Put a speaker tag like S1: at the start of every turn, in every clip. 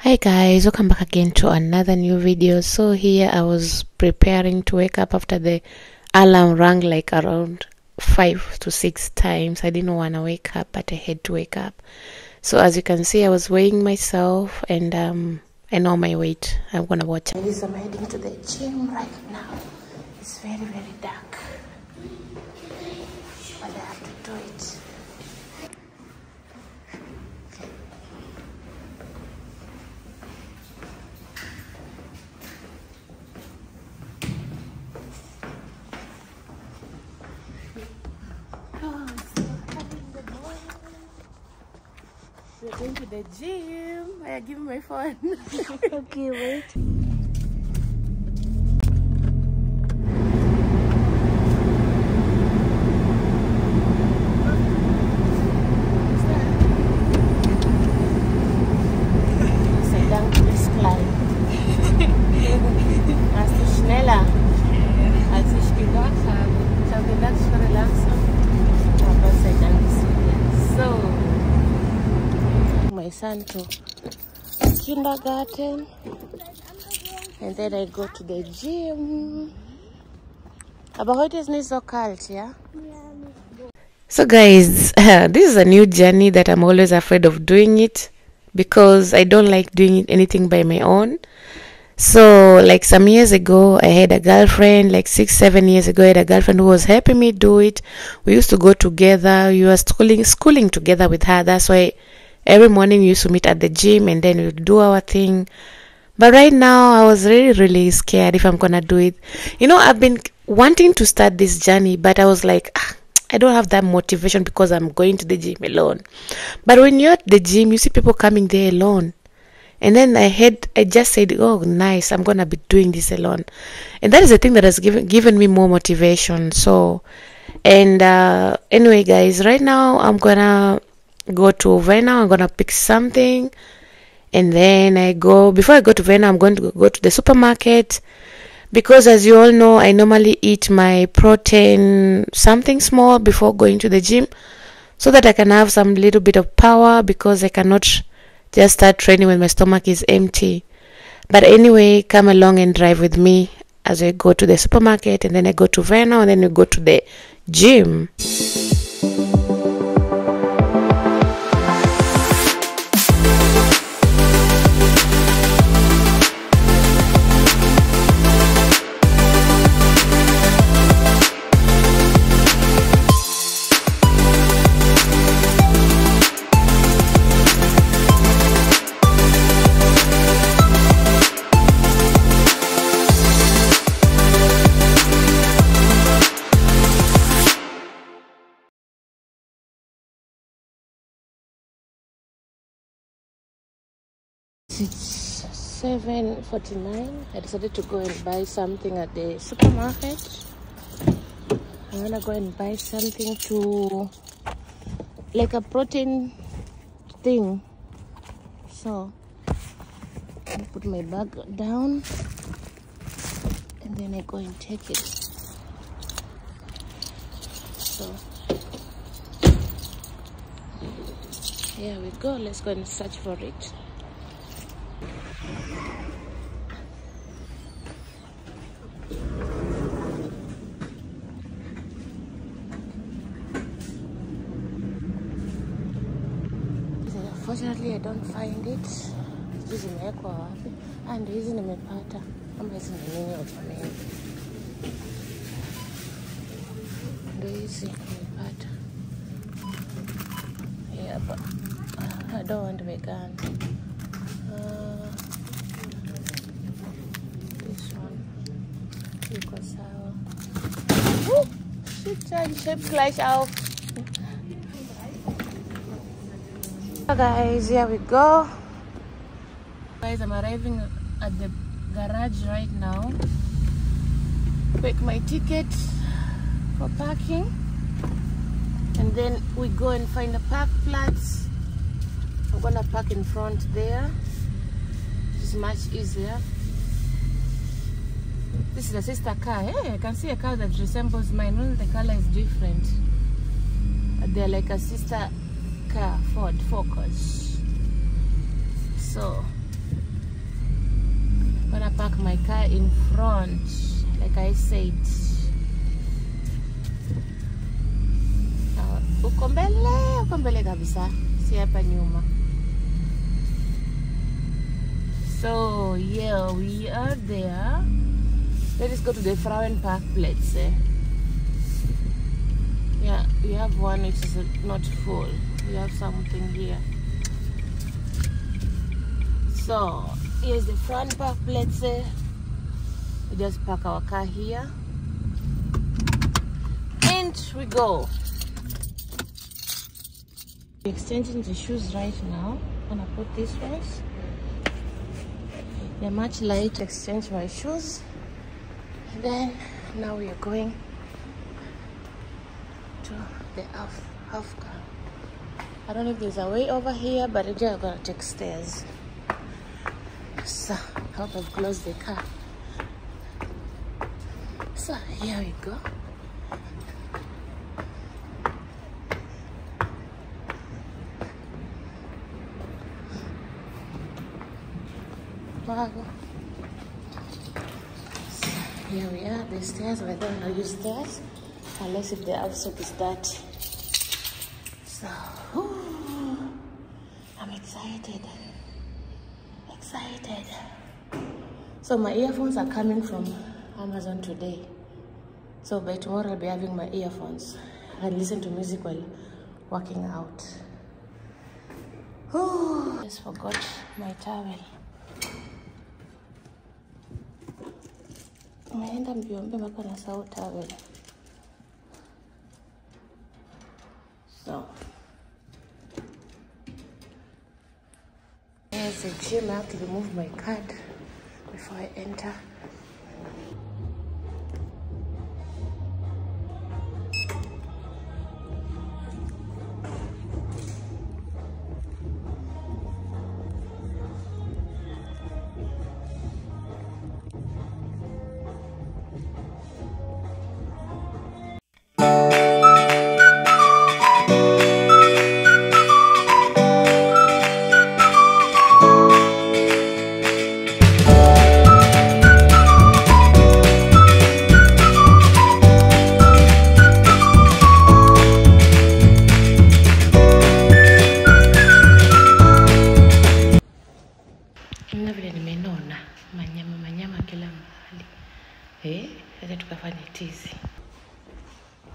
S1: Hi guys, welcome back again to another new video. So here I was preparing to wake up after the alarm rang like around 5 to 6 times. I didn't want to wake up, but I had to wake up. So as you can see, I was weighing myself and I know my weight. I'm gonna watch. I'm heading to the gym right now. It's very dark, but I have to do it. We're going to the gym. I give my phone. Okay, wait. Sedang diskline. Als du schneller, als ich gedacht habe. Ich habe gedacht, ich wäre langsam. Aber sei Dank so. My son to kindergarten and then I go to the gym. Aber heute ist nicht so kalt, yeah? So guys, this is a new journey that I'm always afraid of doing it because I don't like doing anything by my own. So like some years ago, I had a girlfriend, like 6-7 years ago, I had a girlfriend who was helping me do it. We used to go together. We were schooling together with her. That's why every morning we used to meet at the gym and then we'd do our thing. But right now I was really scared if I'm gonna do it. You know, I've been wanting to start this journey, but I was like, I don't have that motivation because I'm going to the gym alone. But when you're at the gym, you see people coming there alone. And then I just said, oh nice, I'm gonna be doing this alone. And that is the thing that has given me more motivation. So, and anyway guys, right now I'm gonna go to Vienna. I'm gonna pick something, and then before I go to Vienna, I'm going to go to the supermarket, because as you all know, I normally eat my protein something small before going to the gym, so that I can have some little bit of power, because I cannot just start training when my stomach is empty. But anyway, come along and drive with me as I go to the supermarket, and then I go to Vienna, and then we go to the gym. It's 7:49. I decided to go and buy something at the supermarket. I'm gonna go and buy something like a protein thing. So I put my bag down and then I go and take it. So here we go. Let's go and search for it. Unfortunately, I don't find it. Hizi nimewekwa wapi? And hizi nimepata. Kama hizi ni nini jamani? Ndio hizi nimepata. Yeah, but I don't want vegan. This one. Iko sawa. Shit, shapes gleich auf. Guys, here we go. Guys, I'm arriving at the garage right now. Pick my ticket for parking, and then we go and find a park flats. I'm gonna park in front there. It's much easier. This is a sister car. Hey, I can see a car that resembles mine. Only the color is different. They're like a sister car, Ford Focus. So my car in front, like I said. Uko mbele kabisa, si hapa nyuma. So yeah, we are there. Let us go to the Frauen Parkplatz. Yeah, we have one which is not full. We have something here. So here's the front Parkplatz. We just park our car here and we go. We're exchanging the shoes right now. I'm gonna put these ones. They're much light. Exchange my shoes. And then now we are going to the half car. I don't know if there's a way over here, but I'm gonna take stairs. So help us close the car. So here we go. Wow. So here we are, the stairs. I don't know use stairs unless if the outside is dirty. So I'm excited. So my earphones are coming from Amazon today. So by tomorrow I'll be having my earphones and listen to music while working out. Just forgot my towel. Naenda mbiombe mpaka nasahau towel. So there's a gym. I have to remove my card before I enter.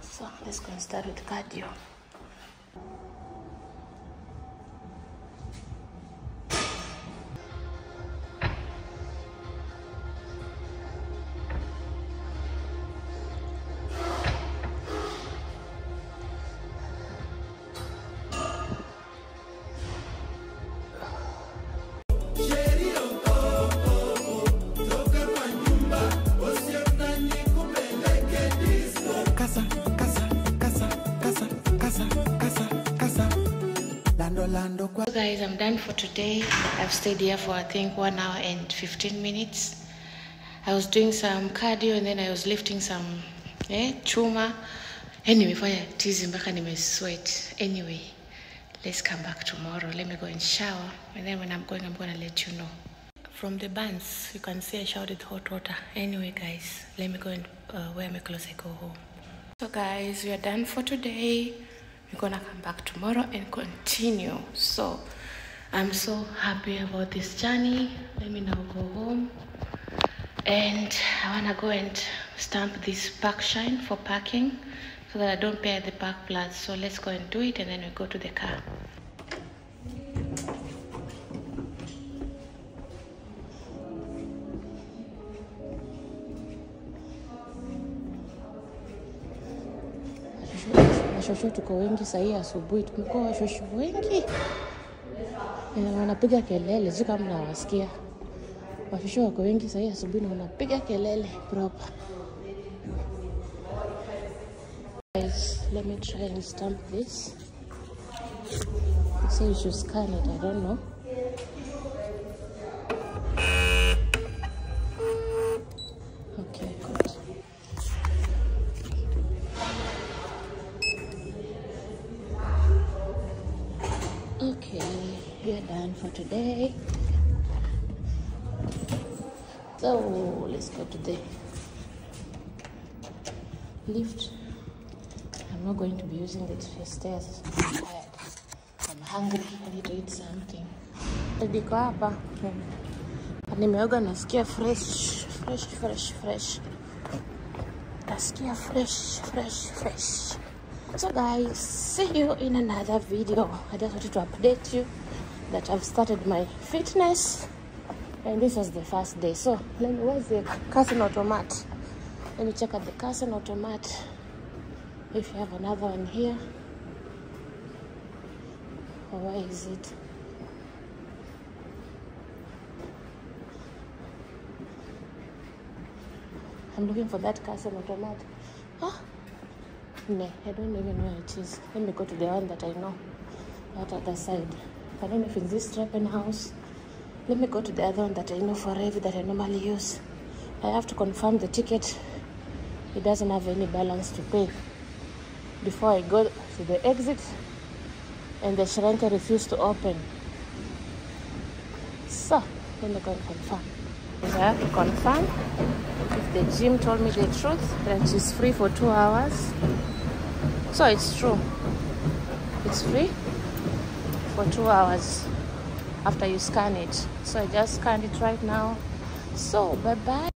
S1: So let's go and start with cardio. So guys, I'm done for today. I've stayed here for I think 1 hour and 15 minutes. I was doing some cardio and then I was lifting some chuma. Anyway, fanya tizi mpaka sweat. Anyway, let's come back tomorrow. Let me go and shower, and then when I'm going, I'm gonna let you know. From the buns, you can see I showered with hot water. Anyway guys, let me go and wear my clothes and go home. So guys, we are done for today. We're gonna come back tomorrow and continue. So I'm so happy about this journey. Let me now go home, and I wanna go and stamp this park shine for parking so that I don't pay at the park plaza. So let's go and do it, and then we go to the car. Washosho tuko wengi sahi asubuhi, tumekuwa washosho wengi. Wanapiga kelele, sio kama mnawasikia. Washosho wako wengi sahi asubuhi na wanapiga kelele proper. Guys, let me try and stamp this. It says you should scan it, I don't know. Okay, good. Okay, we are done for today. So let's go to the lift. I'm not going to be using the stairs. I'm tired. I'm hungry. I need to eat something. Niko hapa. Nimeoga, nasikia fresh. Nasikia fresh. So guys, see you in another video. I just wanted to update you that I've started my fitness, and this was the first day. So where's the casting automat? Let me check out the casting automat if you have another one here. Or where is it? I'm looking for that casting automat. No, I don't even know where it is. Let me go to the one that I know, that other side. I don't know if it's this Treppen house. Let me go to the other one that I know for Rev, that I normally use. I have to confirm the ticket. It doesn't have any balance to pay before I go to the exit, and the Shrenke refused to open. So let me go and confirm. I have to confirm if the gym told me the truth, that she's free for 2 hours. So it's true. It's free for 2 hours after you scan it. So I just scanned it right now. So bye bye.